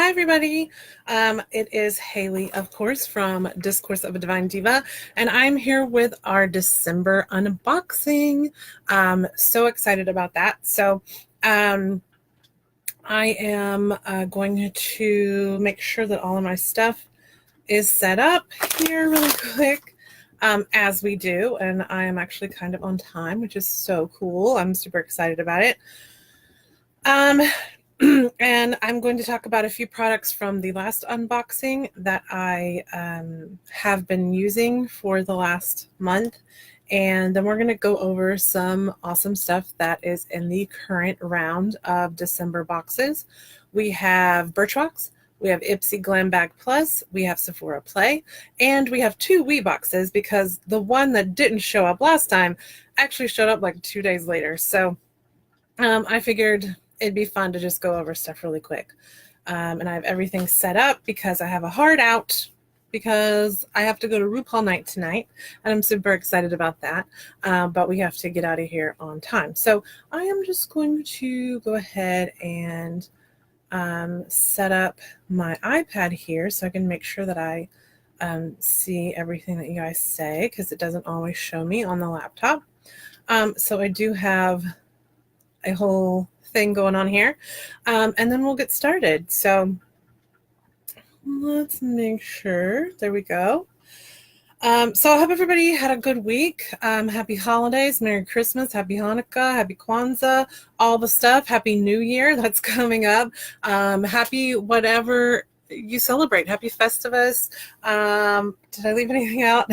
Hi, everybody. It is Haley, of course, from Discourse of a Divine Diva, and I'm here with our December unboxing. So excited about that. I am going to make sure that all of my stuff is set up here really quick. As we do, and I am actually kind of on time, which is so cool. I'm super excited about it. And I'm going to talk about a few products from the last unboxing that I have been using for the last month. And then we're going to go over some awesome stuff that is in the current round of December boxes. We have Birchbox, we have Ipsy Glam Bag Plus, we have Sephora Play, and we have two Weeboxes because the one that didn't show up last time actually showed up like 2 days later. So I figured it'd be fun to just go over stuff really quick. And I have everything set up because I have a hard out because I have to go to RuPaul night tonight, and I'm super excited about that. But we have to get out of here on time. So I am just going to go ahead and set up my iPad here so I can make sure that I see everything that you guys say, because it doesn't always show me on the laptop. So I do have a whole thing going on here, and then we'll get started. So let's make sure. There we go. So I hope everybody had a good week. Happy holidays, Merry Christmas, Happy Hanukkah, Happy Kwanzaa, all the stuff. Happy New Year that's coming up. Happy whatever you celebrate. Happy Festivus. Did I leave anything out?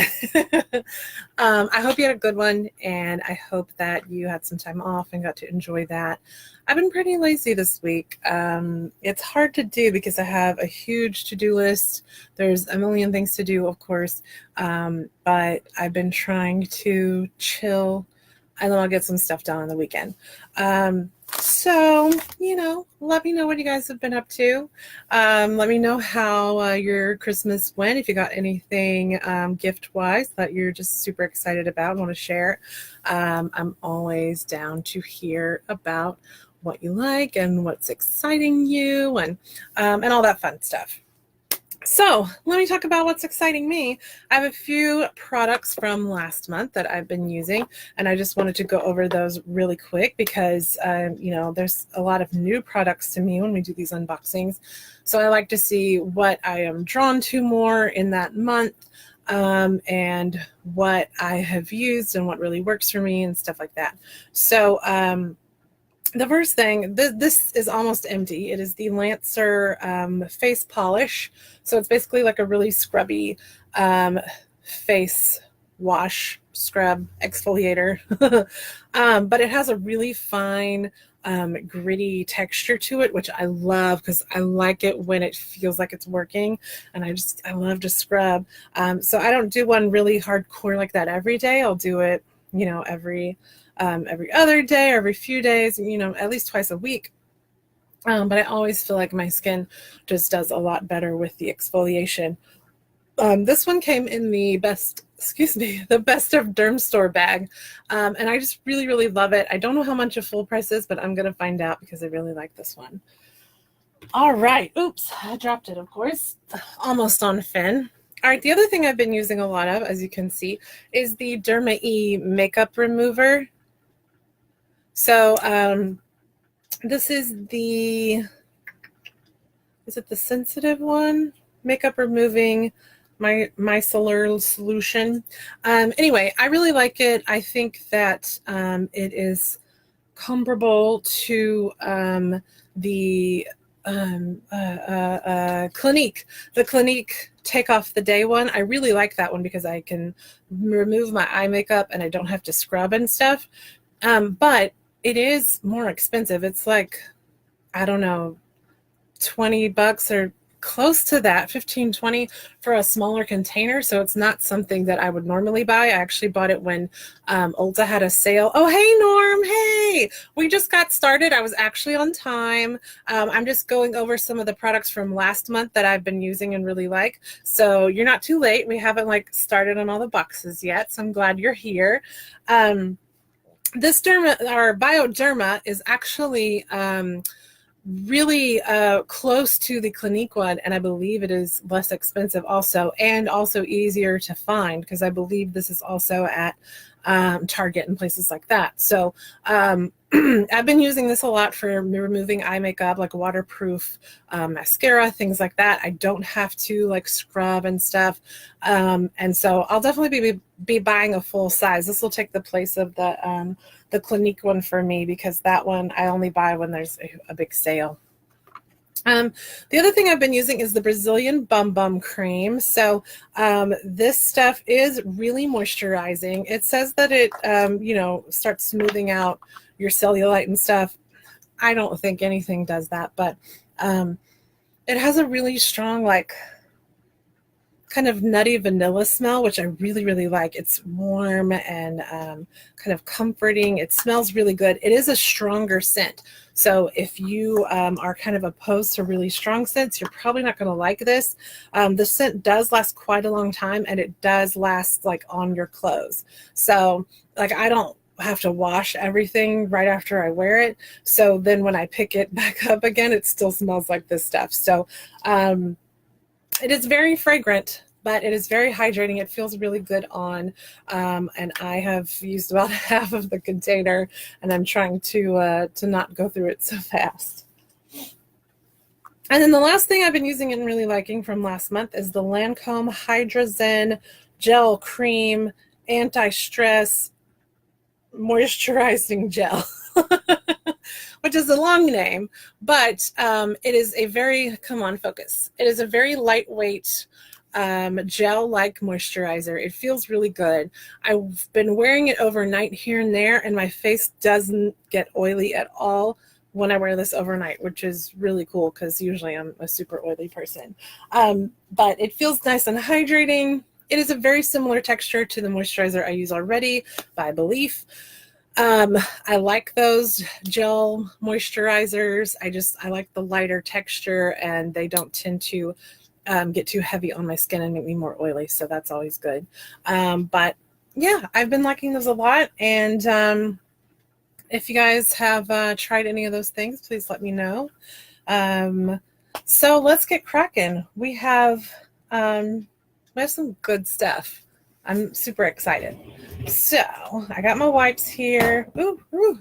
I hope you had a good one, and I hope that you had some time off and got to enjoy that. I've been pretty lazy this week. It's hard to do because I have a huge to-do list. There's a million things to do, of course, but I've been trying to chill, and then I'll get some stuff done on the weekend. So, let me know what you guys have been up to. Let me know how your Christmas went, if you got anything gift-wise that you're just super excited about, want to share. I'm always down to hear about what you like and what's exciting you and all that fun stuff. So let me talk about what's exciting me. I have a few products from last month that I've been using, and I just wanted to go over those really quick because, there's a lot of new products to me when we do these unboxings. So I like to see what I am drawn to more in that month, and what I have used and what really works for me and stuff like that. So, the first thing, this is almost empty. It is the Lancer face polish. So it's basically like a really scrubby face wash, scrub, exfoliator. But it has a really fine, gritty texture to it, which I love because I like it when it feels like it's working. And I love to scrub. So I don't do one really hardcore like that every day. I'll do it, every other day or every few days, at least twice a week. But I always feel like my skin just does a lot better with the exfoliation. This one came in the best of Derm Store bag. And I just really, really love it. I don't know how much a full price is, but I'm going to find out because I really like this one. All right. Oops, I dropped it, of course. Almost on Finn. All right, the other thing I've been using a lot of, as you can see, is the Derma E makeup remover. So this is is it the sensitive one? Makeup removing micellar solution. Anyway, I really like it. I think that it is comparable to the Clinique. The Clinique Take Off the Day one. I really like that one because I can remove my eye makeup and I don't have to scrub and stuff. But it is more expensive. It's like, I don't know, $20 or close to that, 15, 20 for a smaller container. So it's not something that I would normally buy. I actually bought it when Ulta had a sale. Oh, hey, Norm. Hey, we just got started. I was actually on time. I'm just going over some of the products from last month that I've been using and really like. So you're not too late. We haven't started on all the boxes yet. So I'm glad you're here. This Bioderma is actually really close to the Clinique one, and I believe it is less expensive also, and also easier to find, because I believe this is also at Target and places like that. So I've been using this a lot for removing eye makeup, like waterproof mascara, things like that. I don't have to like scrub and stuff. And so I'll definitely be buying a full size. This will take the place of the Clinique one for me, because that one I only buy when there's a big sale. The other thing I've been using is the Brazilian Bum Bum Cream. So this stuff is really moisturizing. It says that it, starts smoothing out your cellulite and stuff. I don't think anything does that, but it has a really strong, like, kind of nutty vanilla smell, which I really, really like. It's warm and kind of comforting. It smells really good. It is a stronger scent. So if you are kind of opposed to really strong scents, you're probably not going to like this. The scent does last quite a long time, and it does last like on your clothes. So like, I don't have to wash everything right after I wear it. So then when I pick it back up again, it still smells like this stuff. So it is very fragrant, but it is very hydrating. It feels really good on, and I have used about half of the container, and I'm trying to not go through it so fast. And then the last thing I've been using and really liking from last month is the Lancome Hydra Zen Gel Cream Anti-Stress Moisturizing Gel. Which is a long name, but it is a very, come on, focus. It is a very lightweight gel-like moisturizer. It feels really good. I've been wearing it overnight here and there, and my face doesn't get oily at all when I wear this overnight, which is really cool, because usually I'm a super oily person. But it feels nice and hydrating. It is a very similar texture to the moisturizer I use already by Belief. I like those gel moisturizers. I like the lighter texture, and they don't tend to get too heavy on my skin and make me more oily. So that's always good. But yeah, I've been liking those a lot. And if you guys have tried any of those things, please let me know. So let's get cracking. We have some good stuff. I'm super excited. So I got my wipes here. Ooh,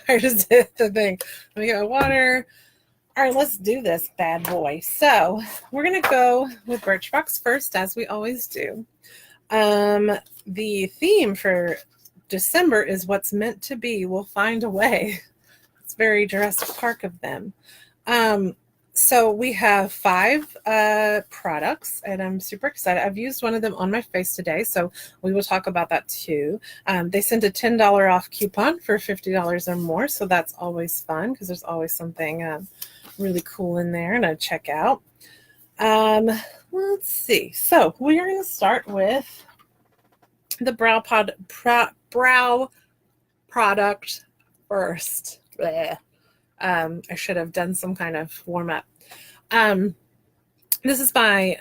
I just hit the thing. Let me get my water. All right, let's do this bad boy. So we're going to go with Birchbox first, as we always do. The theme for December is what's meant to be. We'll find a way. It's very Jurassic Park of them. So we have 5 products, and I'm super excited. I've used one of them on my face today, so we will talk about that too. They sent a $10 off coupon for $50 or more, so that's always fun, because there's always something really cool in there and I'd check out. Let's see. So we are going to start with the brow product first. Blech. I should have done some kind of warm-up. This is by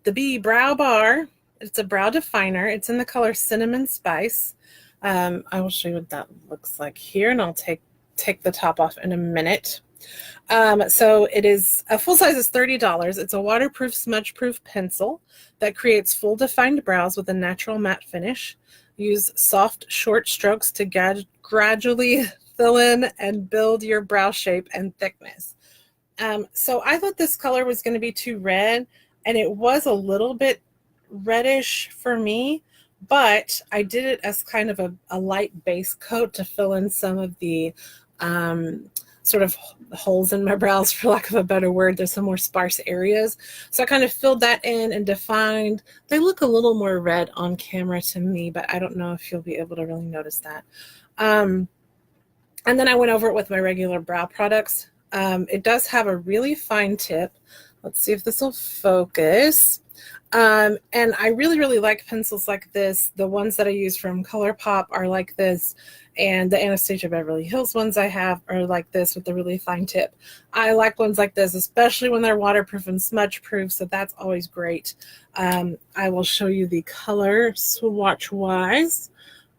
the Bee Brow Bar. It's a brow definer. It's in the color Cinnamon Spice. I will show you what that looks like here, and I'll take the top off in a minute. So it is a full size is $30. It's a waterproof, smudge-proof pencil that creates full defined brows with a natural matte finish. Use soft, short strokes to gradually fill in and build your brow shape and thickness. So I thought this color was going to be too red, and it was a little bit reddish for me, but I did it as kind of a light base coat to fill in some of the sort of holes in my brows, for lack of a better word. There's some more sparse areas. So I kind of filled that in and defined. They look a little more red on camera to me, but I don't know if you'll be able to really notice that. And then I went over it with my regular brow products. It does have a really fine tip. Let's see if this will focus. And I really, really like pencils like this. The ones that I use from ColourPop are like this, and the Anastasia Beverly Hills ones I have are like this with the really fine tip. I like ones like this, especially when they're waterproof and smudge proof, so that's always great. I will show you the color swatch wise.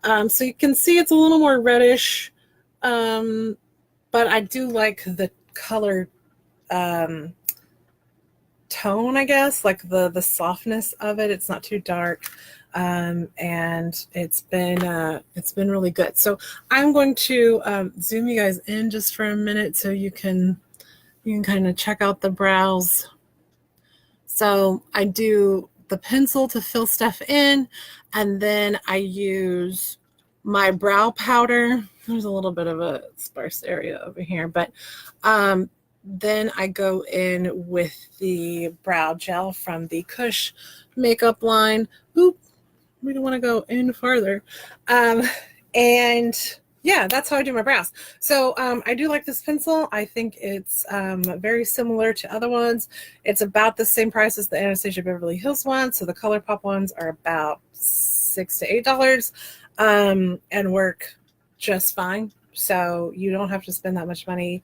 So you can see it's a little more reddish, but I do like the color. tone, I guess, like the softness of it. It's not too dark. And it's been really good. So I'm going to zoom you guys in just for a minute so you can kind of check out the brows. So I do the pencil to fill stuff in, and then I use my brow powder. There's a little bit of a sparse area over here, but then I go in with the brow gel from the Kush makeup line. Oop, we don't want to go in farther. And yeah, that's how I do my brows. So I do like this pencil. I think it's very similar to other ones. It's about the same price as the Anastasia Beverly Hills one. So the ColourPop ones are about $6 to $8 and work just fine. So you don't have to spend that much money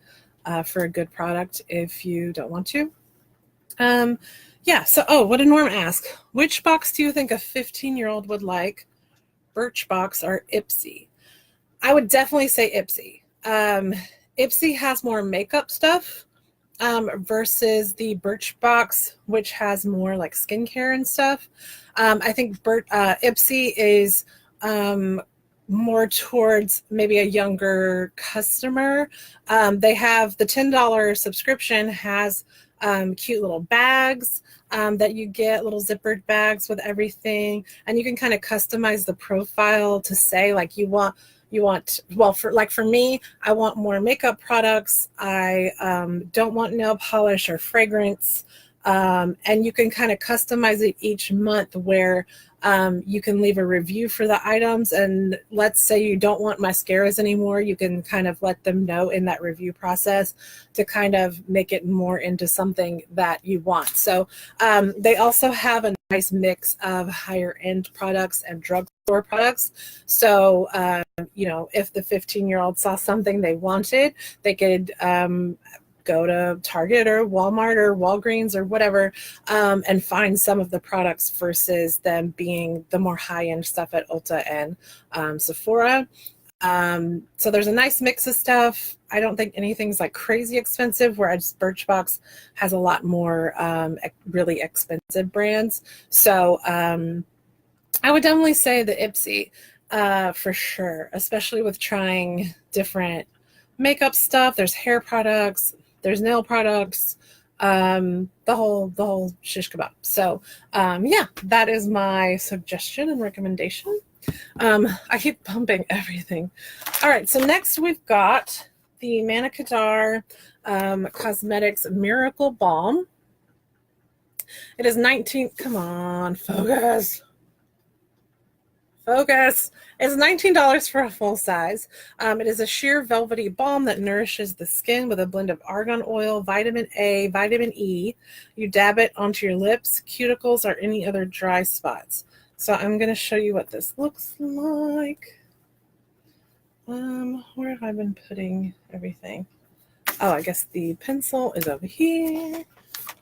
for a good product if you don't want to. Yeah, so, what did Norm ask? Which box do you think a 15-year-old would like, Birchbox or Ipsy? I would definitely say Ipsy. Ipsy has more makeup stuff versus the Birchbox, which has more like skincare and stuff. I think Ipsy is more towards maybe a younger customer. They have the $10 subscription has cute little bags that you get, little zippered bags with everything, and you can kind of customize the profile to say like you want, well, for me, I want more makeup products. I don't want nail polish or fragrance. And you can kind of customize it each month where you can leave a review for the items. And let's say you don't want mascaras anymore, you can kind of let them know in that review process to kind of make it more into something that you want. So they also have a nice mix of higher end products and drugstore products. So, if the 15-year-old saw something they wanted, they could go to Target or Walmart or Walgreens or whatever and find some of the products versus them being the more high-end stuff at Ulta and Sephora. So there's a nice mix of stuff. I don't think anything's like crazy expensive, whereas Birchbox has a lot more really expensive brands. So I would definitely say the Ipsy for sure, especially with trying different makeup stuff. There's hair products, there's nail products, the whole shish kebab. So yeah, that is my suggestion and recommendation. I keep bumping everything. All right, so next we've got the Manica Kadar Cosmetics Miracle Balm. It is 19, come on, focus. Focus. It's $19 for a full size. It is a sheer velvety balm that nourishes the skin with a blend of argan oil, vitamin A, vitamin E. You dab it onto your lips, cuticles, or any other dry spots. So I'm going to show you what this looks like. Where have I been putting everything? Oh, I guess the pencil is over here.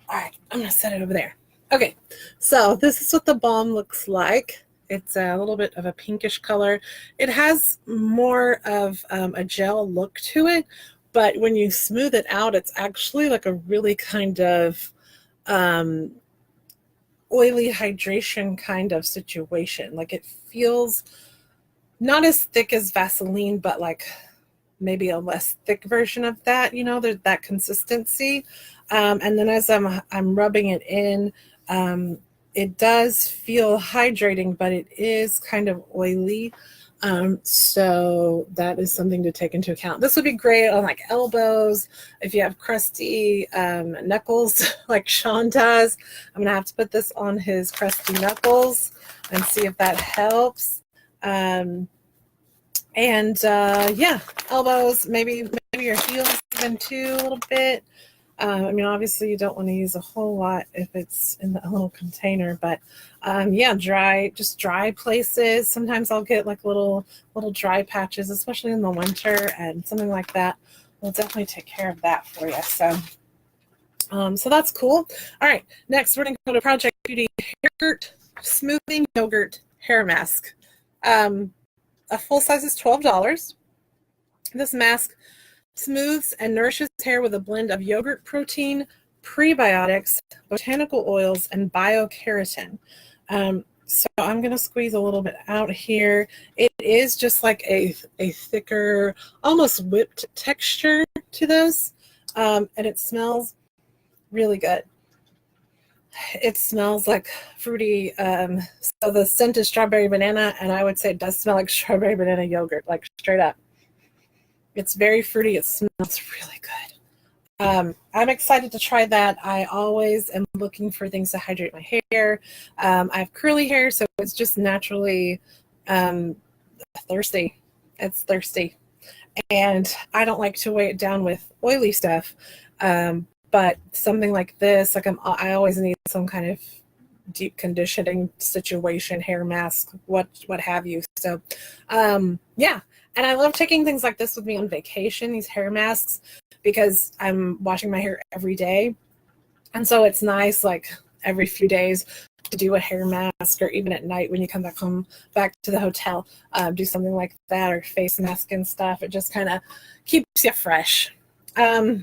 All right, I'm going to set it over there. Okay, so this is what the balm looks like. It's a little bit of a pinkish color. It has more of a gel look to it, but when you smooth it out, it's actually like a really kind of oily hydration kind of situation. Like it feels not as thick as Vaseline, but like maybe a less thick version of that. There's that consistency. And then as I'm rubbing it in, it does feel hydrating, but it is kind of oily. So that is something to take into account. This would be great on like elbows. If you have crusty knuckles like Sean does, I'm gonna have to put this on his crusty knuckles and see if that helps. Yeah, elbows, maybe your heels even too, a little bit. Obviously you don't want to use a whole lot if it's in a little container, but yeah, dry places. Sometimes I'll get like little dry patches, especially in the winter, and something like that will definitely take care of that for you. So that's cool. All right, next we're going to go to Project Beauty Yogurt Smoothing Yogurt Hair Mask. A full size is $12. This mask Smooths and nourishes hair with a blend of yogurt protein, prebiotics, botanical oils, and biokeratin. So I'm going to squeeze a little bit out here. It is just like a thicker, almost whipped texture to this, and it smells really good. It smells like fruity. So the scent is strawberry banana, and I would say it does smell like strawberry banana yogurt, like straight up. It's very fruity. It smells really good. I'm excited to try that. I always am looking for things to hydrate my hair. I have curly hair, so it's just naturally thirsty. It's thirsty. And I don't like to weigh it down with oily stuff. But something like this, like I always need some kind of deep conditioning situation, hair mask, what have you. So, yeah. And I love taking things like this with me on vacation, these hair masks, because I'm washing my hair every day. And so it's nice, like every few days, to do a hair mask, or even at night when you come back to the hotel, do something like that, or face mask and stuff. It just kind of keeps you fresh. All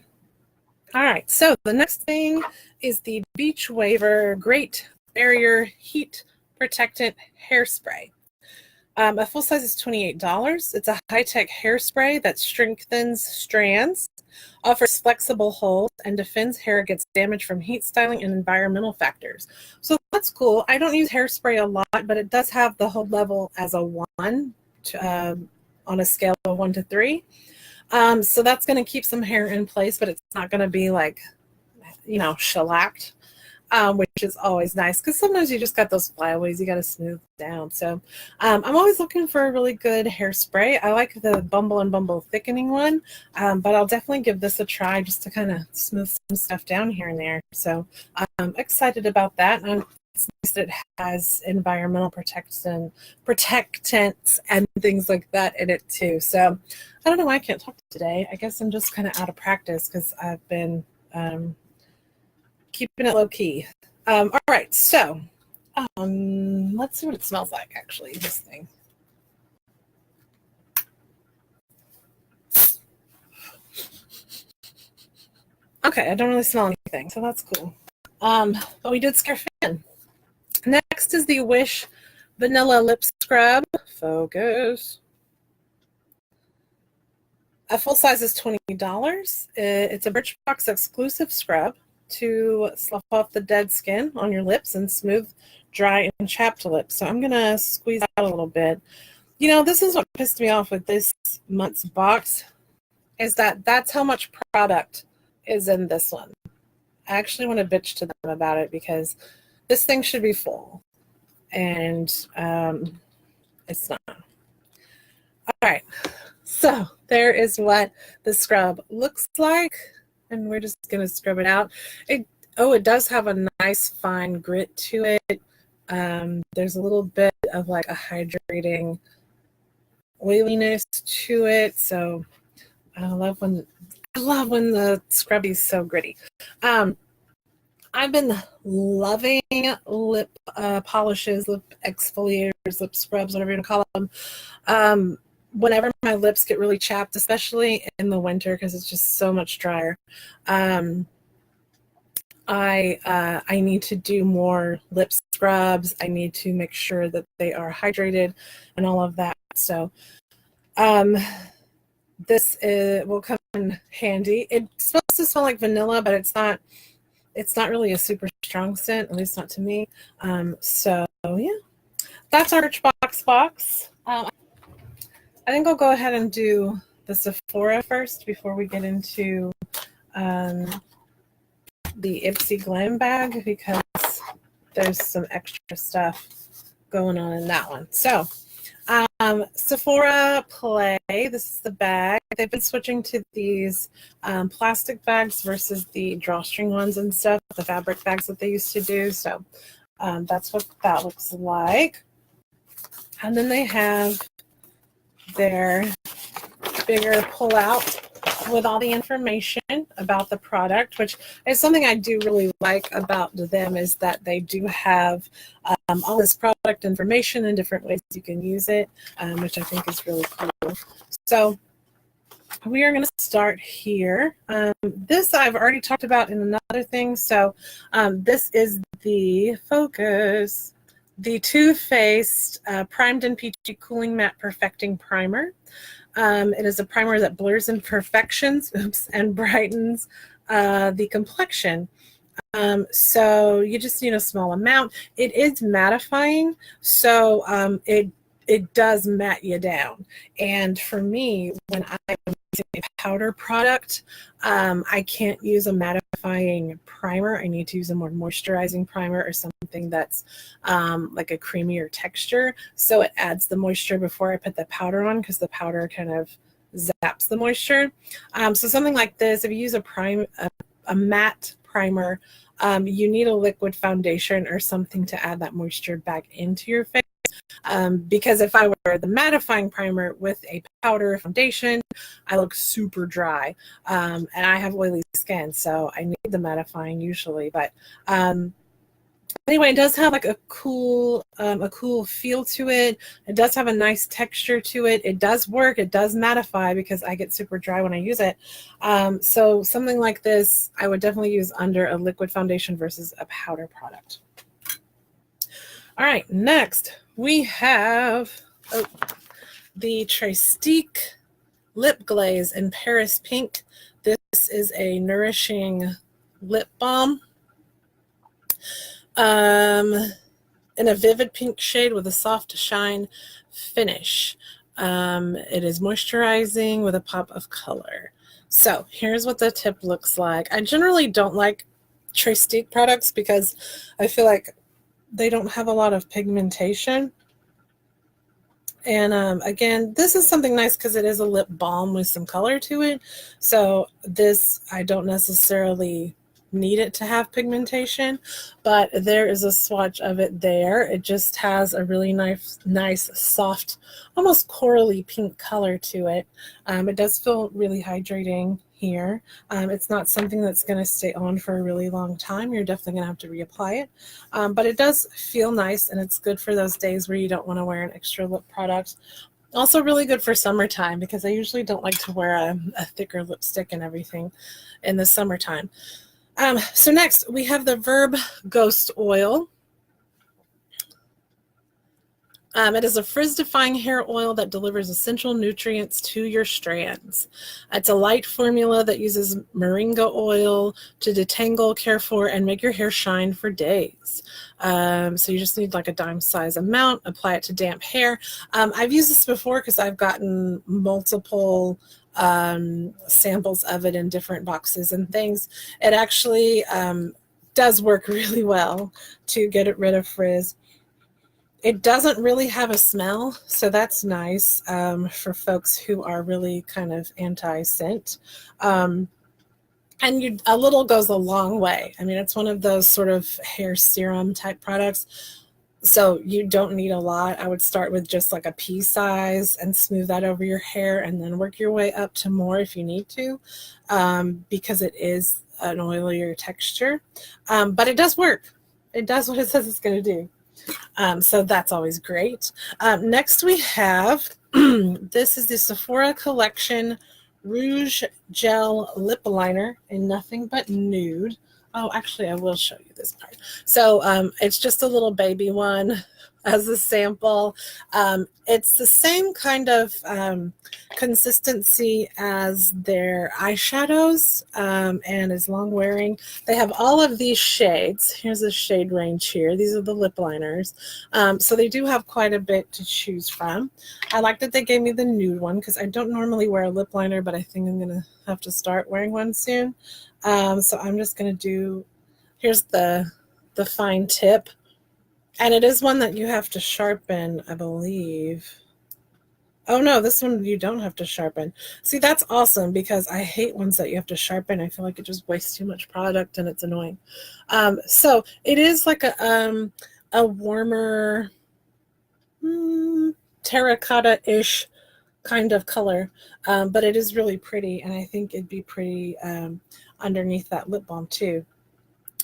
right, so the next thing is the Beach Waver Great Barrier Heat Protectant Hairspray. A full size is $28. It's a high-tech hairspray that strengthens strands, offers flexible hold, and defends hair against damage from heat styling and environmental factors. So that's cool. I don't use hairspray a lot, but it does have the hold level as a 1 on a scale of 1 to 3. So that's going to keep some hair in place, but it's not going to be like, shellacked. Which is always nice, because sometimes you just got those flyaways you got to smooth down. So I'm always looking for a really good hairspray. I like the Bumble and Bumble thickening one, but I'll definitely give this a try just to kind of smooth some stuff down here and there. So I'm excited about that. And it's nice that it has environmental protectants and things like that in it too. So I don't know why I can't talk today. I guess I'm just kind of out of practice because I've been keeping it low key. All right, so let's see what it smells like, actually, this thing. Okay, I don't really smell anything, so that's cool. But we did scare Finn. Next is the Wish Vanilla Lip Scrub. Focus. A full size is $20. It's a Birchbox exclusive scrub to slough off the dead skin on your lips and smooth, dry, and chapped lips. So I'm going to squeeze out a little bit. This is what pissed me off with this month's box, is that that's how much product is in this one. I actually want to bitch to them about it, because this thing should be full, and it's not. All right, so there is what the scrub looks like. And we're just going to scrub it out. It does have a nice fine grit to it. There's a little bit of like a hydrating oiliness to it. So I love when the scrub is so gritty. I've been loving lip polishes, lip exfoliators, lip scrubs, whatever you want to call them. Whenever my lips get really chapped, especially in the winter, because it's just so much drier, I need to do more lip scrubs. I need to make sure that they are hydrated and all of that. So this will come in handy. It's supposed to smell like vanilla, but it's not really a super strong scent, at least not to me. So yeah, that's our Birchbox box. I think I'll go ahead and do the Sephora first before we get into the Ipsy Glam Bag, because there's some extra stuff going on in that one. So Sephora Play, this is the bag. They've been switching to these plastic bags versus the drawstring ones and stuff, the fabric bags that they used to do. So that's what that looks like. And then they have their bigger pull-out with all the information about the product, which is something I do really like about them, is that they do have all this product information and different ways you can use it, which I think is really cool. So we are going to start here. This I've already talked about in another thing. So this is the Focus, the Too Faced Primed and Peachy Cooling Matte Perfecting Primer. It is a primer that blurs imperfections and brightens the complexion. So you just need a small amount. It is mattifying, so it does matte you down. And for me, when I'm using a powder product, I can't use a mattifying primer. I need to use a more moisturizing primer or something that's like a creamier texture. So it adds the moisture before I put the powder on, because the powder kind of zaps the moisture. So something like this, if you use a matte primer, you need a liquid foundation or something to add that moisture back into your face. Because if I wear the mattifying primer with a powder foundation, I look super dry, and I have oily skin, so I need the mattifying usually. But anyway, it does have like a cool feel to it. It does have a nice texture to it. It does work. It does mattify, because I get super dry when I use it. So something like this, I would definitely use under a liquid foundation versus a powder product. All right, next we have the Tristique Lip Glaze in Paris Pink. This is a nourishing lip balm in a vivid pink shade with a soft shine finish. It is moisturizing with a pop of color. So here's what the tip looks like. I generally don't like Tristique products because I feel like they don't have a lot of pigmentation. And again, this is something nice because it is a lip balm with some color to it. So this, I don't necessarily need it to have pigmentation, but there is a swatch of it there. It just has a really nice soft, almost corally pink color to it. It does feel really hydrating here. It's not something that's going to stay on for a really long time. You're definitely going to have to reapply it, but it does feel nice, and it's good for those days where you don't want to wear an extra lip product. Also really good for summertime, because I usually don't like to wear a thicker lipstick and everything in the summertime. So next we have the Verb Ghost Oil. It is a frizz-defying hair oil that delivers essential nutrients to your strands. It's a light formula that uses moringa oil to detangle, care for, and make your hair shine for days. So you just need like a dime size amount. Apply it to damp hair. I've used this before because I've gotten multiple samples of it in different boxes and things. It actually does work really well to get rid of frizz. It doesn't really have a smell, so that's nice for folks who are really kind of anti-scent. And a little goes a long way. I mean, it's one of those sort of hair serum type products, so you don't need a lot. I would start with just like a pea size and smooth that over your hair, and then work your way up to more if you need to, because it is an oilier texture. But it does work. It does what it says it's going to do. So that's always great. Next we have, this is the Sephora Collection Rouge Gel Lip Liner in Nothing But Nude. Oh, actually, I will show you this part. So it's just a little baby one as a sample. It's the same kind of consistency as their eyeshadows, and is long wearing. They have all of these shades. Here's the shade range here. These are the lip liners. So they do have quite a bit to choose from. I like that they gave me the nude one because I don't normally wear a lip liner, but I think I'm going to have to start wearing one soon. So I'm just going to do, here's the fine tip. And it is one that you have to sharpen, I believe. Oh no, this one you don't have to sharpen. See, that's awesome because I hate ones that you have to sharpen. I feel like it just wastes too much product and it's annoying. So it is like a warmer terracotta-ish kind of color, but it is really pretty, and I think it'd be pretty underneath that lip balm too.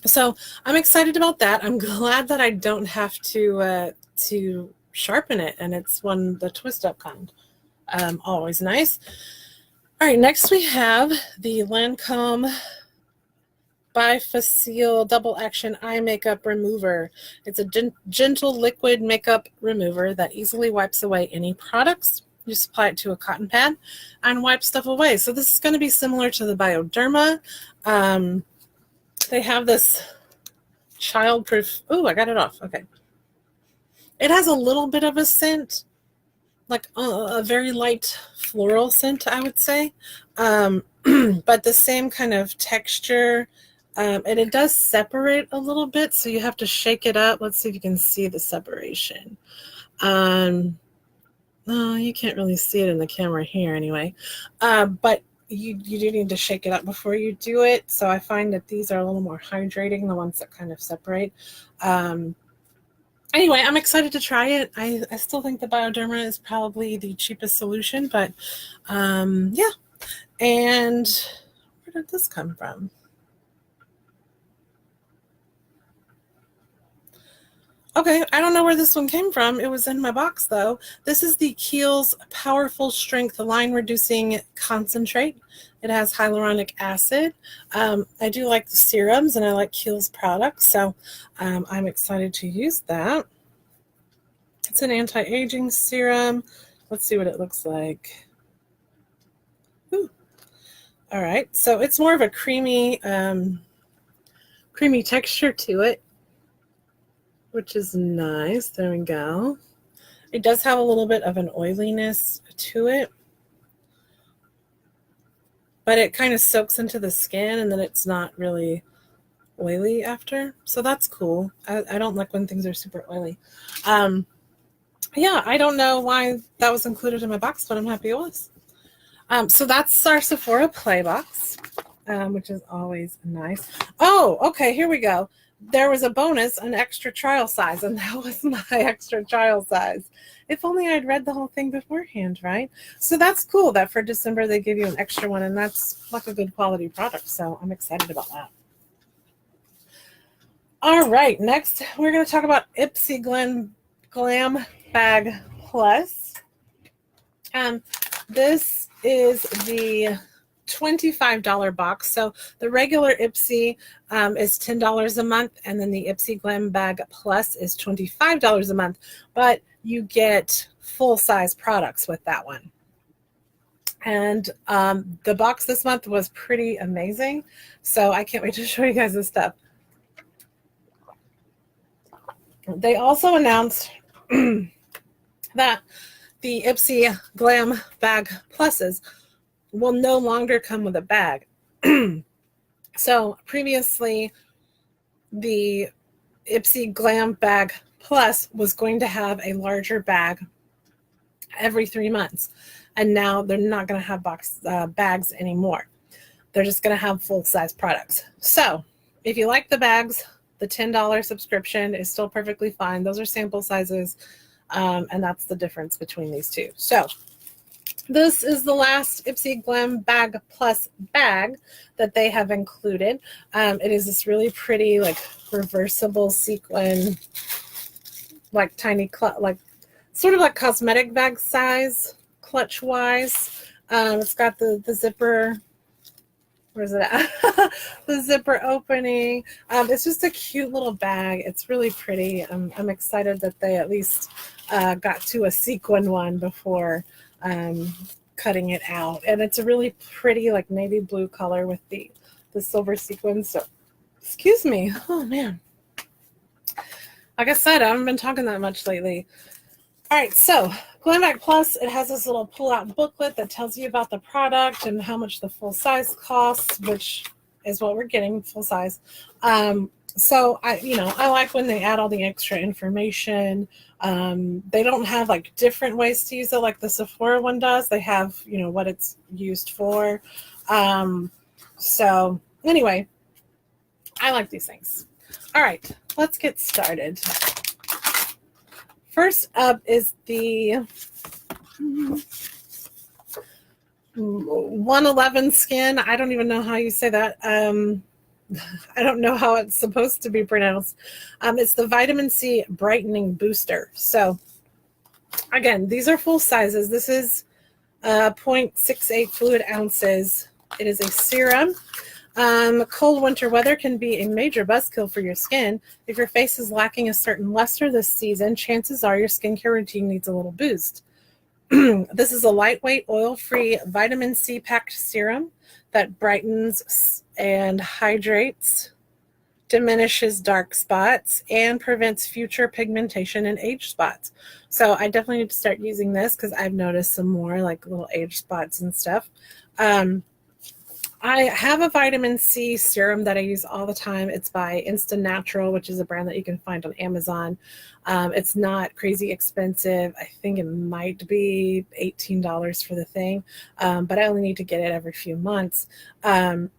So I'm excited about that. I'm glad that I don't have to sharpen it, and it's the twist up kind. Always nice. All right, next we have the Lancome Bifacile Double Action Eye Makeup Remover. It's a gentle liquid makeup remover that easily wipes away any products. You just apply it to a cotton pad and wipe stuff away. So this is going to be similar to the Bioderma. They have this childproof. Oh, I got it off. Okay. It has a little bit of a scent, like a very light floral scent, I would say. But the same kind of texture. And it does separate a little bit, so you have to shake it up. Let's see if you can see the separation. No, you can't really see it in the camera here anyway. But you do need to shake it up before you do it. So I find that these are a little more hydrating, the ones that kind of separate. Anyway, I'm excited to try it. I still think the Bioderma is probably the cheapest solution, but yeah. And where did this come from? Okay, I don't know where this one came from. It was in my box, though. This is the Kiehl's Powerful Strength Line Reducing Concentrate. It has hyaluronic acid. I do like the serums, and I like Kiehl's products, so I'm excited to use that. It's an anti-aging serum. Let's see what it looks like. Ooh. All right, so it's more of a creamy texture to it, which is nice. There we go. It does have a little bit of an oiliness to it, but it kind of soaks into the skin and then it's not really oily after. So that's cool. I don't like when things are super oily. Yeah, I don't know why that was included in my box, but I'm happy it was. So that's our Sephora Play Box, which is always nice. Oh, okay, here we go. There was a bonus, an extra trial size, and that was my extra trial size. If only I'd read the whole thing beforehand, right? So that's cool that for December they give you an extra one, and that's like a good quality product, so I'm excited about that. All right, next we're going to talk about Ipsy Glam Bag Plus. This is the $25 box. So the regular Ipsy is $10 a month, and then the Ipsy Glam Bag Plus is $25 a month, but you get full-size products with that one. And the box this month was pretty amazing, so I can't wait to show you guys this stuff. They also announced that the Ipsy Glam Bag Pluses will no longer come with a bag. So previously, the Ipsy Glam Bag Plus was going to have a larger bag every 3 months, and now they're not going to have bags anymore. They're just going to have full-size products. So if you like the bags, the $10 subscription is still perfectly fine. Those are sample sizes, and that's the difference between these two. So this is the last Ipsy Glam Bag Plus bag that they have included. It is this really pretty, like, reversible sequin, like tiny, like sort of like cosmetic bag size, clutch-wise. It's got the zipper. Where's it at? The zipper opening. It's just a cute little bag. It's really pretty. I'm excited that they at least got to a sequin one before cutting it out. And it's a really pretty, like, navy blue color with the silver sequins. So, excuse me. Oh, man. Like I said, I haven't been talking that much lately. All right, so Glam Bag Plus, it has this little pull-out booklet that tells you about the product and how much the full size costs, which is what we're getting, full size. So I like when they add all the extra information. They don't have like different ways to use it like the Sephora one does. They have, what it's used for. So anyway, I like these things. All right, let's get started. First up is the 111 Skin. I don't even know how you say that. I don't know how it's supposed to be pronounced. It's the Vitamin C Brightening Booster. So, again, these are full sizes. This is 0.68 fluid ounces. It is a serum. Cold winter weather can be a major buzzkill for your skin. If your face is lacking a certain luster this season, chances are your skincare routine needs a little boost. This is a lightweight, oil-free, vitamin C packed serum that brightens and hydrates, diminishes dark spots, and prevents future pigmentation and age spots. So I definitely need to start using this because I've noticed some more like little age spots and stuff. I have a vitamin C serum that I use all the time. It's by Instant Natural, which is a brand that you can find on Amazon. It's not crazy expensive. I think it might be $18 for the thing, but I only need to get it every few months. And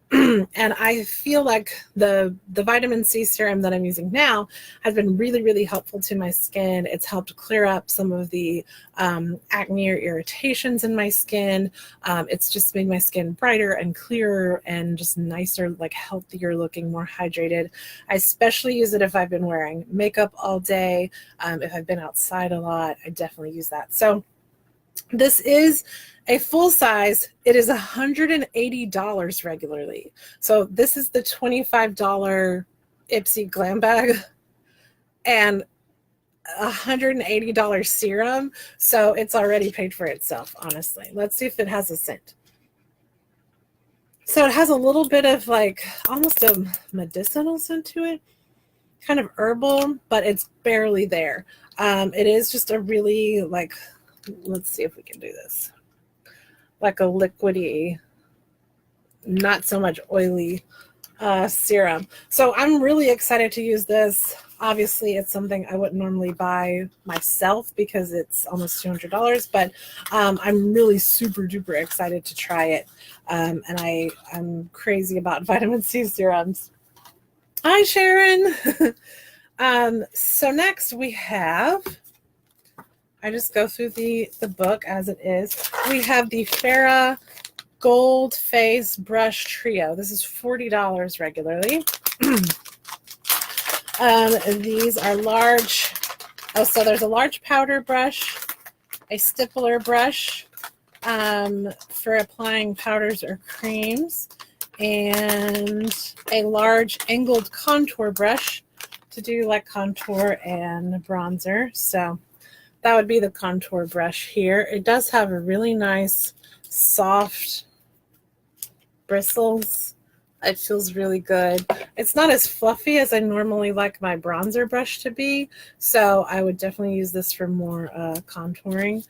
I feel like the vitamin C serum that I'm using now has been really, really helpful to my skin. It's helped clear up some of the acne or irritations in my skin. It's just made my skin brighter and clearer and just nicer, like healthier looking, more hydrated. I especially use it if I've been wearing makeup all day. If I've been outside a lot, I definitely use that. So this is a full size. It is $180 regularly. So this is the $25 Ipsy Glam Bag and $180 serum. So it's already paid for itself, honestly. Let's see if it has a scent. So it has a little bit of like almost a medicinal scent to it, kind of herbal, but it's barely there. It is just a really like, let's see if we can do this, like a liquidy, not so much oily serum. So I'm really excited to use this. Obviously, it's something I wouldn't normally buy myself because it's almost $200, but I'm really super duper excited to try it. And I'm crazy about vitamin C serums. Hi, Sharon. So next we have, I just go through the book as it is. We have the Farah Gold Face Brush Trio. This is $40 regularly. These are large. Oh, so there's a large powder brush, a stippler brush for applying powders or creams, and a large angled contour brush to do like contour and bronzer. So that would be the contour brush here. It does have a really nice soft bristles. It feels really good. It's not as fluffy as I normally like my bronzer brush to be, so I would definitely use this for more contouring.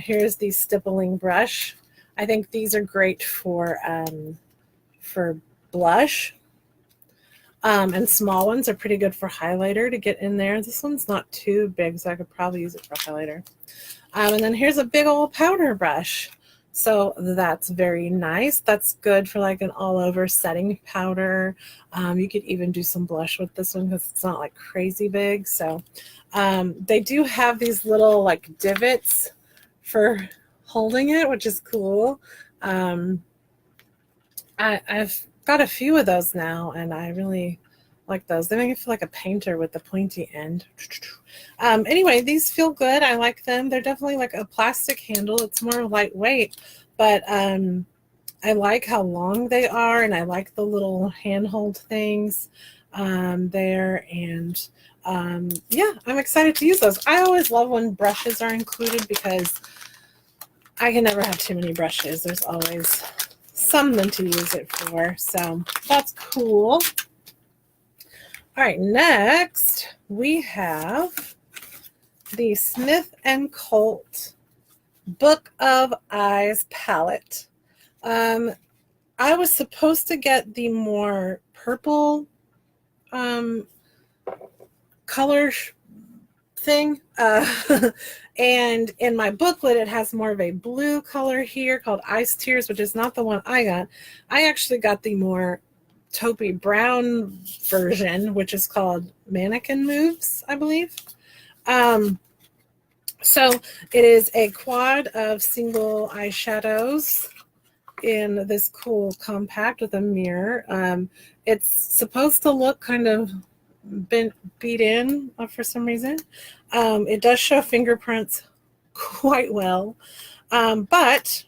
Here's the stippling brush. I think these are great for blush. And small ones are pretty good for highlighter to get in there. This one's not too big, so I could probably use it for highlighter. And then here's a big old powder brush. So that's very nice. That's good for like an all-over setting powder. You could even do some blush with this one because it's not like crazy big. So they do have these little like divots for holding it, which is cool. I've got a few of those now, and I really like those. They make me feel like a painter with the pointy end. Anyway, these feel good. I like them. They're definitely like a plastic handle. It's more lightweight, but I like how long they are, and I like the little handhold things there. And yeah, I'm excited to use those. I always love when brushes are included because I can never have too many brushes. There's always something to use it for, so that's cool. All right, next we have the Smith & Colt Book of Eyes palette. I was supposed to get the more purple color thing, and in my booklet it has more of a blue color here called Ice Tears, which is not the one I got. I actually got the more taupey brown version, which is called Mannequin Moves, I believe. So it is a quad of single eyeshadows in this cool compact with a mirror. It's supposed to look kind of beat in for some reason. It does show fingerprints quite well. But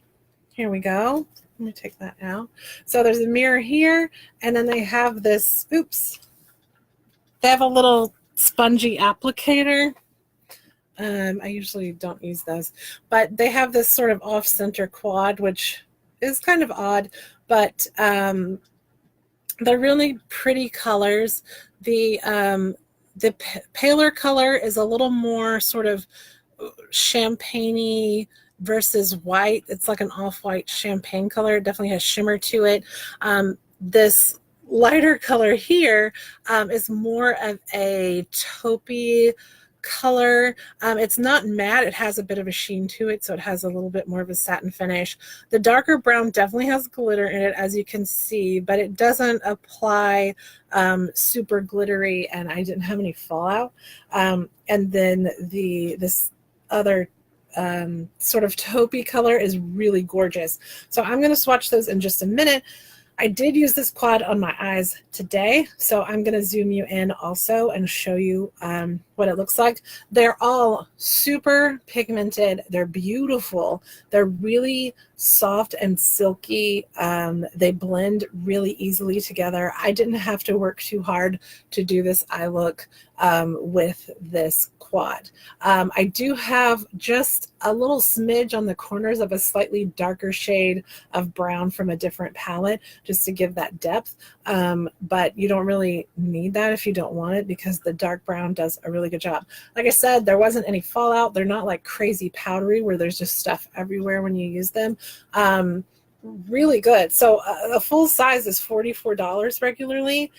here we go. Let me take that out. So there's a mirror here, and then they have this, oops, they have a little spongy applicator. I usually don't use those, but they have this sort of off-center quad, which is kind of odd, but they're really pretty colors. The paler color is a little more sort of champagne-y versus white. It's like an off-white champagne color. It definitely has shimmer to it. This lighter color here is more of a taupey color. It's not matte. It has a bit of a sheen to it, so it has a little bit more of a satin finish. The darker brown definitely has glitter in it, as you can see, but it doesn't apply super glittery, and I didn't have any fallout. And then this other sort of taupey color is really gorgeous. So I'm going to swatch those in just a minute. I did use this quad on my eyes today, so I'm going to zoom you in also and show you what it looks like. They're all super pigmented. They're beautiful. They're really soft and silky. They blend really easily together. I didn't have to work too hard to do this eye look with this quad. I do have just a little smidge on the corners of a slightly darker shade of brown from a different palette just to give that depth, but you don't really need that if you don't want it, because the dark brown does a really good job. Like I said, there wasn't any fallout. They're not like crazy powdery where there's just stuff everywhere when you use them. Really good. So a full size is $44 regularly.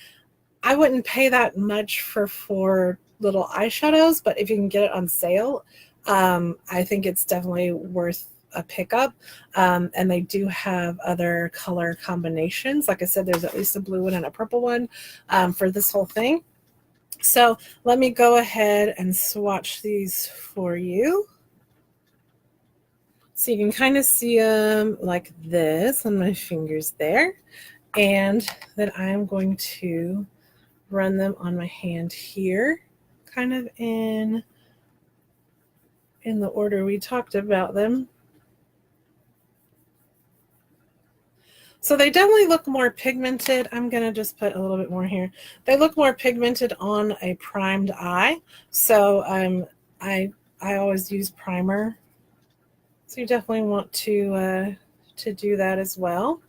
I wouldn't pay that much for 4 little eyeshadows, but if you can get it on sale, I think it's definitely worth a pickup. And they do have other color combinations. Like I said, there's at least a blue one and a purple one for this whole thing. So let me go ahead and swatch these for you. So you can kind of see them like this on my fingers there. And then I'm going to run them on my hand here, kind of in the order we talked about them. So they definitely look more pigmented. I'm going to just put a little bit more here. They look more pigmented on a primed eye. So I always use primer. So you definitely want to do that as well.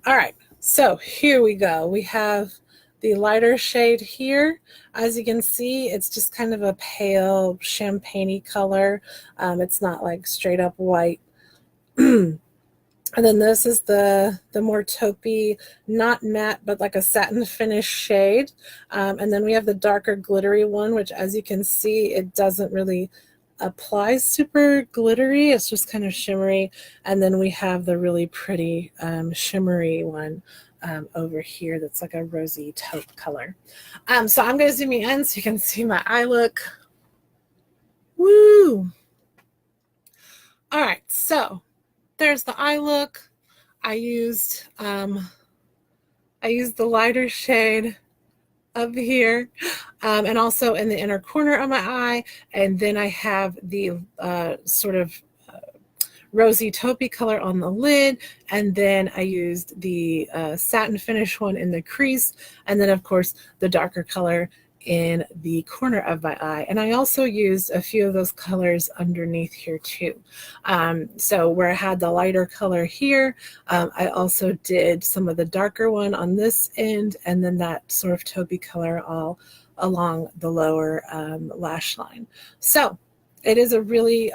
All right, so here we go. We have the lighter shade here. As you can see, it's just kind of a pale champagne-y color. It's not like straight up white. And then this is the more taupey, not matte, but like a satin finish shade. And then we have the darker glittery one, which as you can see, it doesn't really apply super glittery. It's just kind of shimmery. And then we have the really pretty shimmery one over here that's like a rosy taupe color. So I'm going to zoom you in so you can see my eye look. Woo! All right, so there's the eye look. I used the lighter shade up here and also in the inner corner of my eye, and then I have the sort of rosy taupey color on the lid, and then I used the satin finish one in the crease, and then of course the darker color in the corner of my eye. And I also used a few of those colors underneath here too. So where I had the lighter color here, I also did some of the darker one on this end, and then that sort of taupey color all along the lower lash line. So it is a really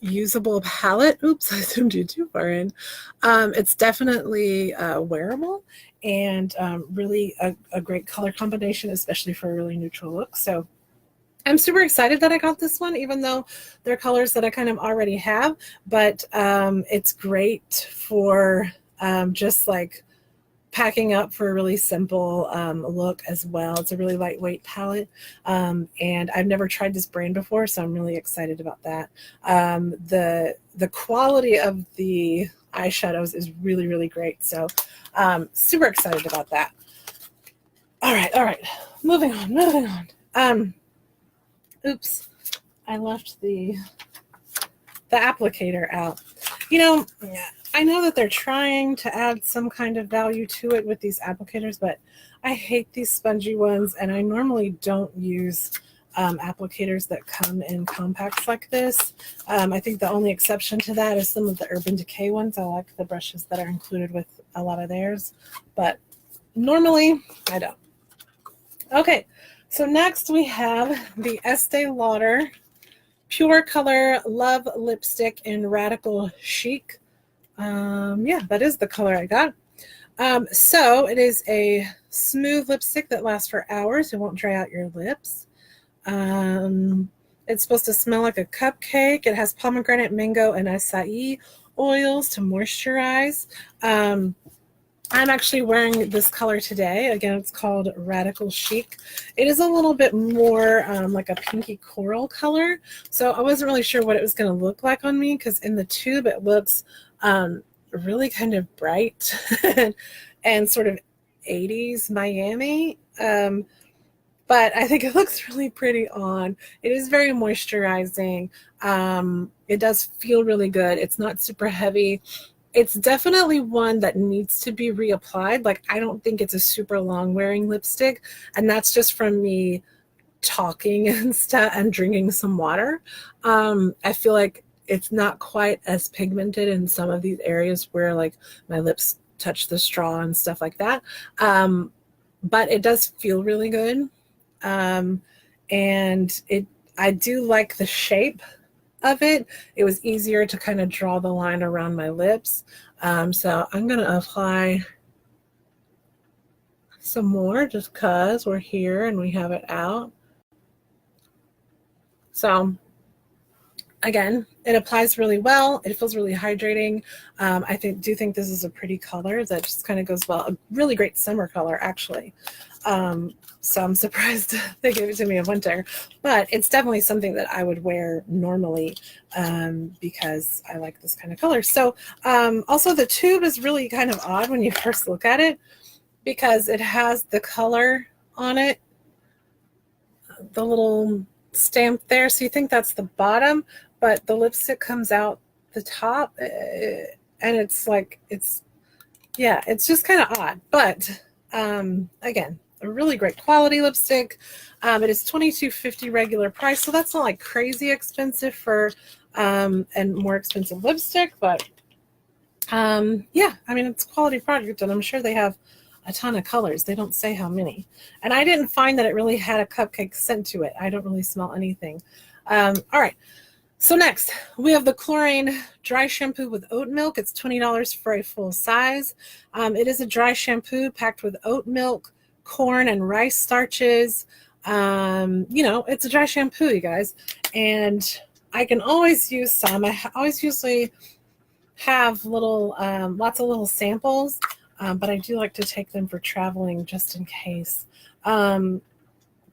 usable palette. Oops, I zoomed you too far in. It's definitely wearable and really a great color combination, especially for a really neutral look. So I'm super excited that I got this one, even though they're colors that I kind of already have, but it's great for just like packing up for a really simple look as well. It's a really lightweight palette, and I've never tried this brand before, so I'm really excited about that. The quality of the eyeshadows is really, really great, so super excited about that. All right, moving on. Oops, I left the applicator out. You know, I know that they're trying to add some kind of value to it with these applicators, but I hate these spongy ones, and I normally don't use applicators that come in compacts like this. I think the only exception to that is some of the Urban Decay ones. I like the brushes that are included with a lot of theirs, but normally I don't. Okay, so next we have the Estee Lauder Pure Color Love Lipstick in Radical Chic. Yeah, that is the color I got. So it is a smooth lipstick that lasts for hours. It won't dry out your lips. It's supposed to smell like a cupcake. It has pomegranate, mango, and acai oils to moisturize. I'm actually wearing this color today. Again, it's called Radical Chic. It is a little bit more like a pinky coral color. So I wasn't really sure what it was going to look like on me because in the tube it looks really kind of bright and sort of 80s Miami. But I think it looks really pretty on. It is very moisturizing. It does feel really good. It's not super heavy. It's definitely one that needs to be reapplied. Like, I don't think it's a super long wearing lipstick, and that's just from me talking and stuff and drinking some water. I feel like it's not quite as pigmented in some of these areas where like my lips touch the straw and stuff like that. But it does feel really good. And I do like the shape of it. It was easier to kind of draw the line around my lips. So I'm going to apply some more just because we're here and we have it out. So again, it applies really well. It feels really hydrating. I do think this is a pretty color that just kind of goes well. A really great summer color, actually. So I'm surprised they gave it to me in winter, but it's definitely something that I would wear normally because I like this kind of color. So also the tube is really kind of odd when you first look at it because it has the color on it, the little stamp there. So you think that's the bottom, but the lipstick comes out the top and it's like, it's just kind of odd. But again, a really great quality lipstick. It is $22.50 regular price, so that's not like crazy expensive for and more expensive lipstick, but yeah, I mean, it's a quality product, and I'm sure they have a ton of colors. They don't say how many. And I didn't find that it really had a cupcake scent to it. I don't really smell anything. All right. So next, we have the Chlorine Dry Shampoo with Oat Milk. It's $20 for a full size. It is a dry shampoo packed with oat milk, corn, and rice starches. You know, it's a dry shampoo, you guys. And I can always use some. I always usually have little, lots of little samples, but I do like to take them for traveling just in case.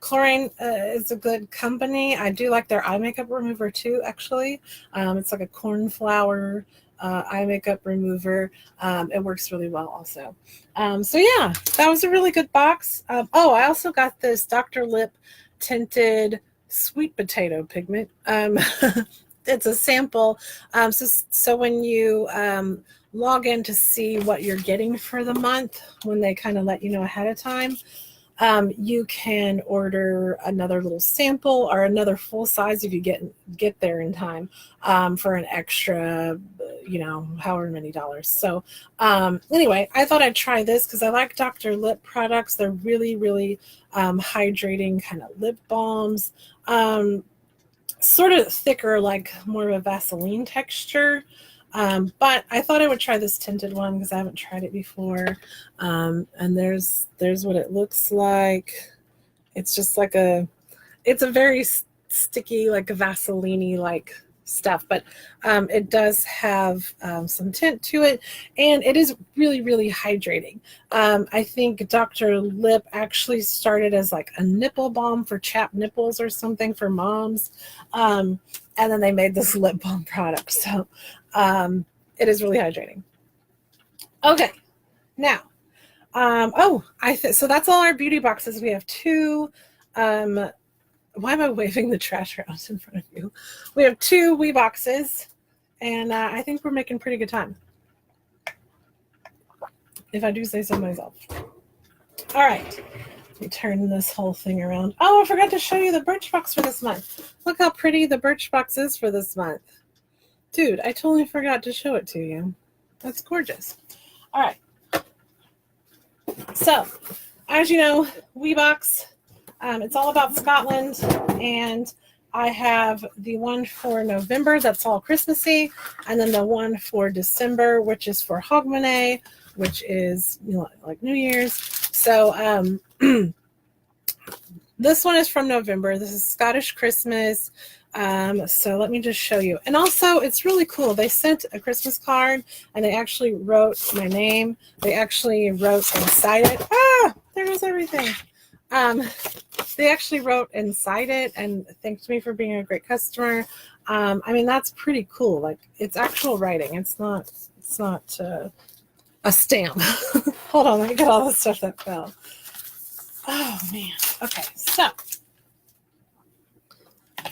Chlorine is a good company. I do like their eye makeup remover too, actually. It's like a cornflower eye makeup remover. It works really well also. So yeah, that was a really good box. Oh, I also got this Dr. Lip tinted sweet potato pigment. It's a sample. So when you log in to see what you're getting for the month, when they kind of let you know ahead of time, you can order another little sample or another full size if you get there in time for an extra, you know, however many dollars. So anyway, I thought I'd try this because I like Dr. Lip products. They're really, really hydrating kind of lip balms. Sort of thicker, like more of a Vaseline texture. But I thought I would try this tinted one because I haven't tried it before. And there's what it looks like. It's just like it's a very sticky, like a Vaseline-y like stuff, but it does have some tint to it, and it is really, really hydrating. I think Dr. Lip actually started as like a nipple balm for chapped nipples or something for moms, and then they made this lip balm product. So it is really hydrating. Okay, now so that's all our beauty boxes. We have two. Why am I waving the trash around in front of you? We have two Weeboxes, and I think we're making pretty good time, if I do say so myself. All right, let me turn this whole thing around. Oh, I forgot to show you the Birchbox for this month. Look how pretty the Birchbox is for this month. Dude, I totally forgot to show it to you. That's gorgeous. All right. So, as you know, Weebox, it's all about Scotland, and I have the one for November that's all Christmassy, and then the one for December, which is for Hogmanay, which is, you know, like New Year's. So this one is from November. This is Scottish Christmas. So let me just show you. And also, it's really cool. They sent a Christmas card, and they actually wrote my name. They actually wrote inside it. Ah, there goes everything. They actually wrote inside it and thanked me for being a great customer. I mean, that's pretty cool. Like, it's actual writing. It's not a stamp. Hold on, let me get all the stuff that fell. Oh man. Okay, so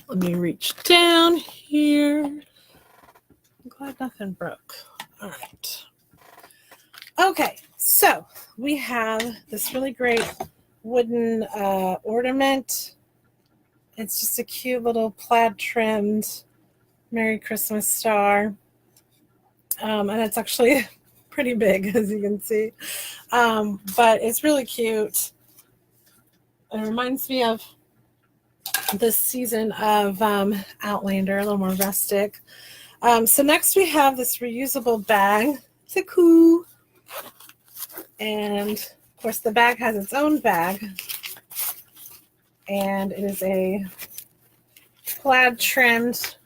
let me reach down here. I'm glad nothing broke. All right. Okay, so we have this really great wooden ornament. It's just a cute little plaid trimmed Merry Christmas star. And it's actually pretty big, as you can see. But it's really cute. It reminds me of this season of Outlander, a little more rustic. So next we have this reusable bag. It's a cool. And of course the bag has its own bag. And it is a plaid trimmed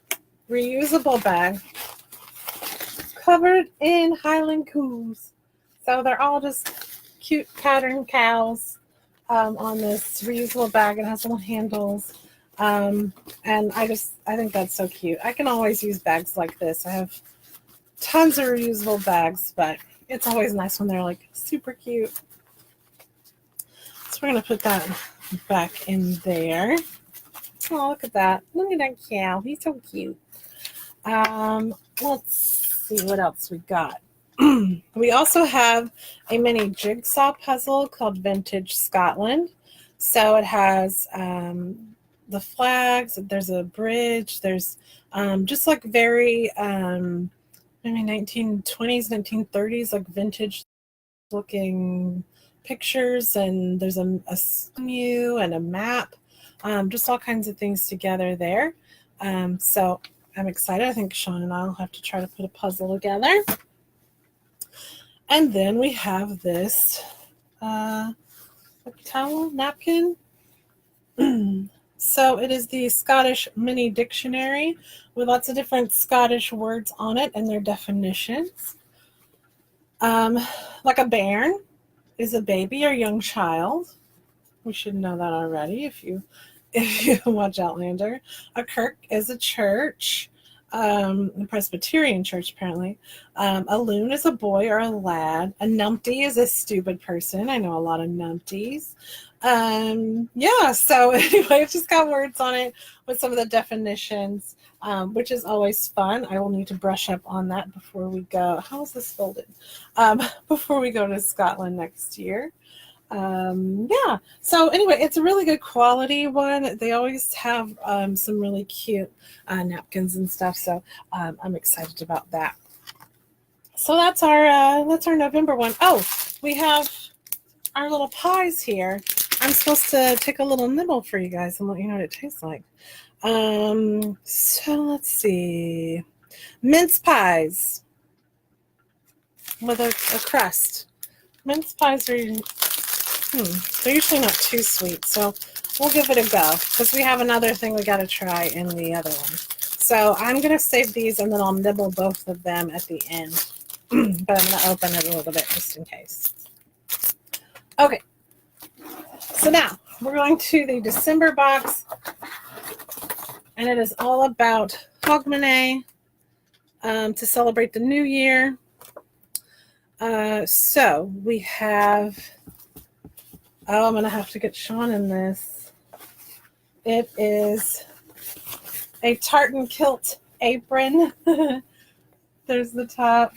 reusable bag covered in Highland coos. So they're all just cute pattern cows on this reusable bag. It has little handles. And I think that's so cute. I can always use bags like this. I have tons of reusable bags, but it's always nice when they're like super cute. So we're going to put that back in there. Oh, look at that. Look at that cow. He's so cute. Let's see what else we got. We also have a mini jigsaw puzzle called Vintage Scotland. So it has the flags, there's a bridge, there's just like very maybe 1920s, 1930s, like vintage looking pictures, and there's a menu and a map, just all kinds of things together there. So I'm excited. I think Sean and I will have to try to put a puzzle together. And then we have this towel, napkin. So it is the Scottish mini dictionary with lots of different Scottish words on it and their definitions. Like a bairn is a baby or young child. We should know that already if you watch Outlander. A kirk is a church, a Presbyterian church apparently. A loon is a boy or a lad. A numpty is a stupid person. I know a lot of numpties. Yeah, so anyway, it's just got words on it with some of the definitions, which is always fun. I will need to brush up on that before we go. How is this folded? Before we go to Scotland next year. Yeah, so anyway, it's a really good quality one. They always have some really cute napkins and stuff, so I'm excited about that. So that's our November one. Oh, we have our little pies here. I'm supposed to take a little nibble for you guys and let you know what it tastes like. So let's see. Mince pies with a crust. Mince pies are they're usually not too sweet, so we'll give it a go because we have another thing we got to try in the other one. So I'm going to save these and then I'll nibble both of them at the end. But I'm going to open it a little bit just in case. Okay. So now we're going to the December box, and it is all about Hogmanay to celebrate the new year. So we have, I'm going to have to get Sean in this. It is a tartan kilt apron There's the top.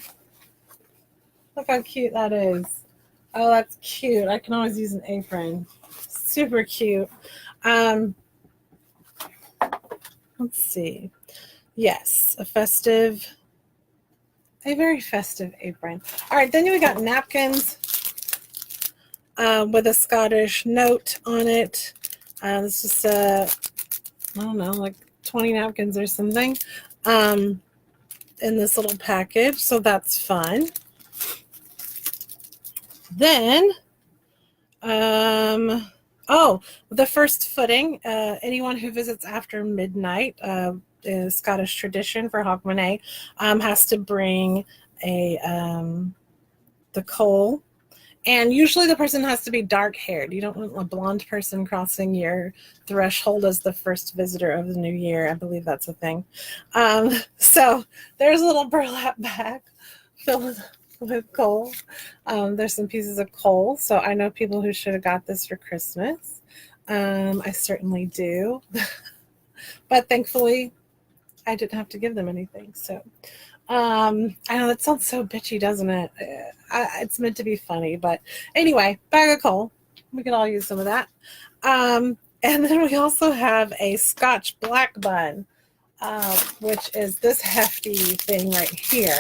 Look how cute that is. Oh, that's cute. I can always use an apron. Super cute. Let's see. Yes, a very festive apron. All right, then we got napkins with a Scottish note on it. It's just I don't know, like 20 napkins or something in this little package, so that's fun. Then, oh, the first footing. Anyone who visits after midnight, is Scottish tradition for Hogmanay, has to bring the coal. And usually the person has to be dark-haired. You don't want a blonde person crossing your threshold as the first visitor of the new year. I believe that's a thing. So there's a little burlap bag filled with coal. There's some pieces of coal. So I know people who should have got this for Christmas. I certainly do. But thankfully, I didn't have to give them anything. So I know that sounds so bitchy, doesn't it? It's meant to be funny, but anyway, bag of coal. We could all use some of that. And then we also have a Scotch black bun, which is this hefty thing right here.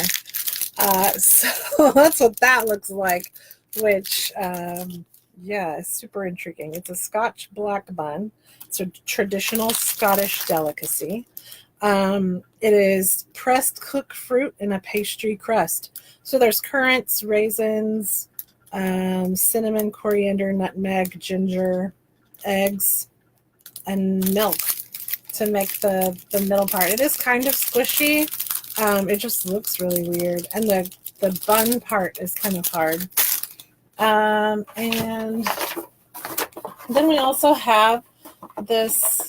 So that's what that looks like, which, yeah, is super intriguing. It's a Scotch black bun. It's a traditional Scottish delicacy. It is pressed cooked fruit in a pastry crust. So there's currants, raisins, cinnamon, coriander, nutmeg, ginger, eggs, and milk to make the middle part. It is kind of squishy. It just looks really weird. And the bun part is kind of hard. And then we also have this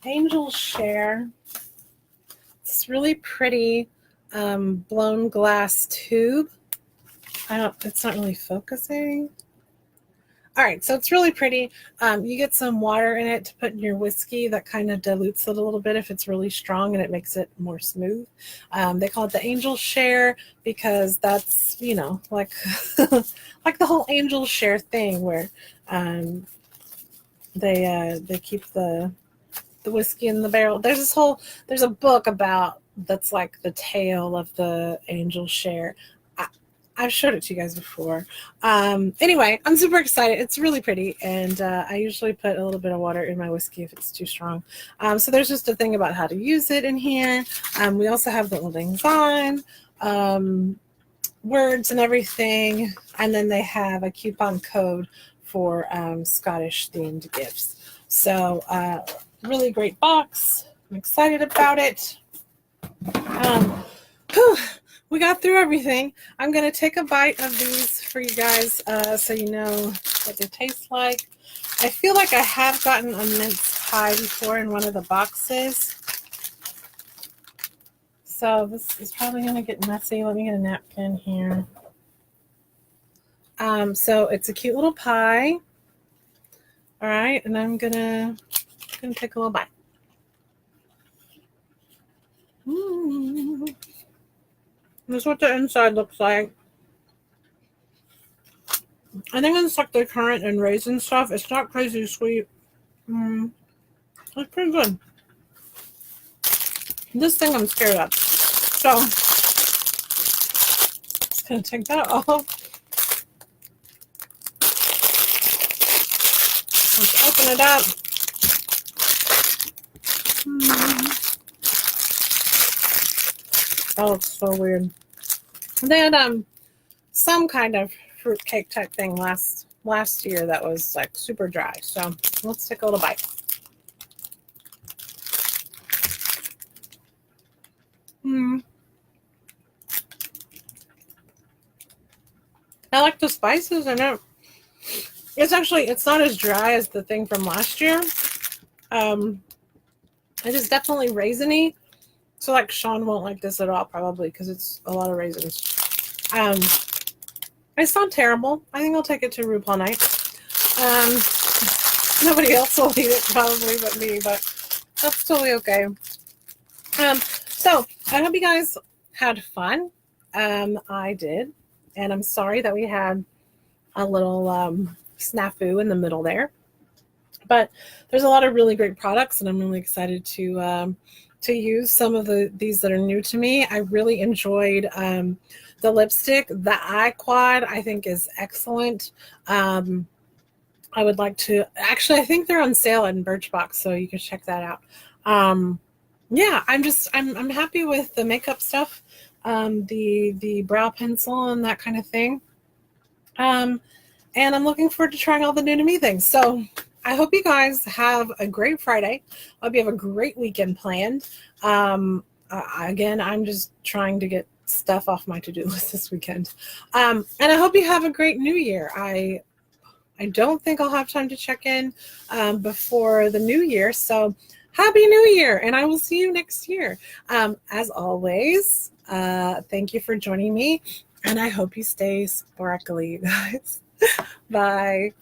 angel share. It's really pretty blown glass tube. It's not really focusing. All right, so it's really pretty. You get some water in it to put in your whiskey. That kind of dilutes it a little bit if it's really strong, and it makes it more smooth. They call it the angel share because that's, like like the whole angel share thing where they keep the whiskey in the barrel. There's a book that's like the tale of the angel share. I've showed it to you guys before. Anyway, I'm super excited. It's really pretty, and I usually put a little bit of water in my whiskey if it's too strong. So there's just a thing about how to use it in here. We also have the Old Lang Syne, words and everything, and then they have a coupon code for Scottish themed gifts. So really great box. I'm excited about it. We got through everything. I'm going to take a bite of these for you guys so you know what they taste like. I feel like I have gotten a mince pie before in one of the boxes. So this is probably going to get messy. Let me get a napkin here. So it's a cute little pie. All right, and I'm gonna take a little bite. This is what the inside looks like. I think it's like the currant and raisin stuff. It's not crazy sweet. It's pretty good. This thing I'm scared of. So, just gonna take that off. Let's open it up. That looks so weird. They had some kind of fruitcake type thing last year that was like super dry. So let's take a little bite. I like the spices in it. It's not as dry as the thing from last year. It is definitely raisiny. So like Sean won't like this at all probably because it's a lot of raisins. It's not terrible. I think I'll take it to RuPaul night. Nobody else will eat it probably but me, but that's totally okay. So I hope you guys had fun. I did. And I'm sorry that we had a little snafu in the middle there. But there's a lot of really great products, and I'm really excited to use some of these that are new to me. I really enjoyed the lipstick. The Eye Quad, I think, is excellent. I would like to actually. I think they're on sale in Birchbox, so you can check that out. Yeah, I'm happy with the makeup stuff, the brow pencil and that kind of thing. And I'm looking forward to trying all the new to me things. So I hope you guys have a great Friday. I hope you have a great weekend planned. Again, I'm just trying to get stuff off my to-do list this weekend. And I hope you have a great new year. I don't think I'll have time to check in before the new year. So Happy New Year, and I will see you next year. As always, thank you for joining me, and I hope you stay sparkly, guys. Bye.